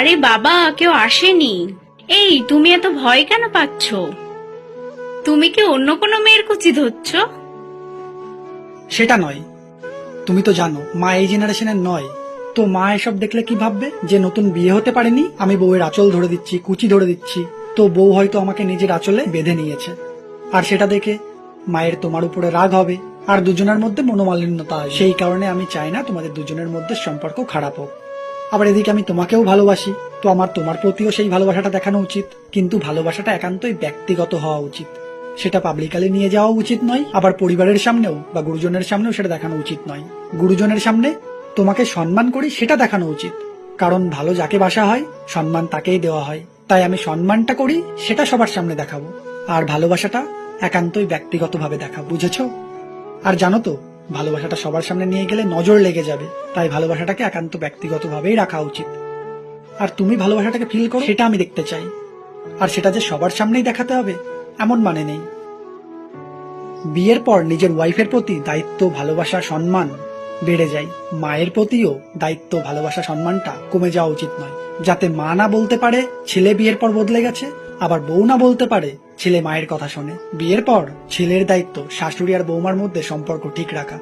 আরে বাবা, কেউ আসেনি। এই, তুমি এত ভয় কেন পাচ্ছ? তুমি কি অন্য কোনো মেয়ের কুচি ধরছ? সেটা নয়, তুমি তো জানো মা এই জেনারেশনের নয়। তো মা এসব দেখলে কি ভাববে, যে নতুন বিয়ে হতে পারেনি, আমি বউয়ের আঁচল ধরে দিচ্ছি, কুচি ধরে দিচ্ছি। তো বউ হয়তো আমাকে নিজের আঁচলে বেঁধে নিয়েছে, আর সেটা দেখে মায়ের তোমার উপরে রাগ হবে, আর দুজনের মধ্যে মনোমালিন্যতা হয়। সেই কারণে আমি চাই না তোমাদের দুজনের মধ্যে সম্পর্ক খারাপ হোক। আবার এদিকে আমি তোমাকেও ভালোবাসি, তো আমার তোমার প্রতিও সেই ভালোবাসাটা দেখানো উচিত। কিন্তু ভালোবাসাটা একান্তই ব্যক্তিগত হওয়া উচিত, সেটা পাবলিকালি নিয়ে যাওয়া উচিত নয়। আবার পরিবারের সামনেও বা গুরুজনের সামনেও সেটা দেখানো উচিত নয়। গুরুজনের সামনে তোমাকে সম্মান করি সেটা দেখানো উচিত, কারণ ভালো যাকে বাসা হয় সম্মান তাকেই দেওয়া হয়। তাই আমি সম্মানটা করি সেটা সবার সামনে দেখাবো, আর ভালোবাসাটা একান্তই ব্যক্তিগতভাবে দেখাবো, বুঝেছো? আর জানো তো, ভালোবাসাটা সবার সামনে নিয়ে গেলে নজর লেগে যাবে। তাই ভালোবাসাটাকে একান্ত ব্যক্তিগতভাবেই রাখা উচিত। আর তুমি ভালোবাসাটাকে ফিল করো সেটা আমি দেখতে চাই। আর সেটা যে সবার সামনেই দেখাতে হবে এমন মানে নেই। বিয়ের পর নিজের ওয়াইফের প্রতি দায়িত্ব, ভালোবাসা, সম্মান বেড়ে যায়। মায়ের প্রতিও দায়িত্ব, ভালোবাসা, সম্মানটা কমে যাওয়া উচিত নয়, যাতে মা না বলতে পারে ছেলে বিয়ের পর বদলে গেছে, আবার বউ না বলতে পারে ছেলে মায়ের কথা শোনে। বিয়ের পর ছেলের দায়িত্ব শাশুড়ি আর বৌমার মধ্যে সম্পর্ক ঠিক রাখা।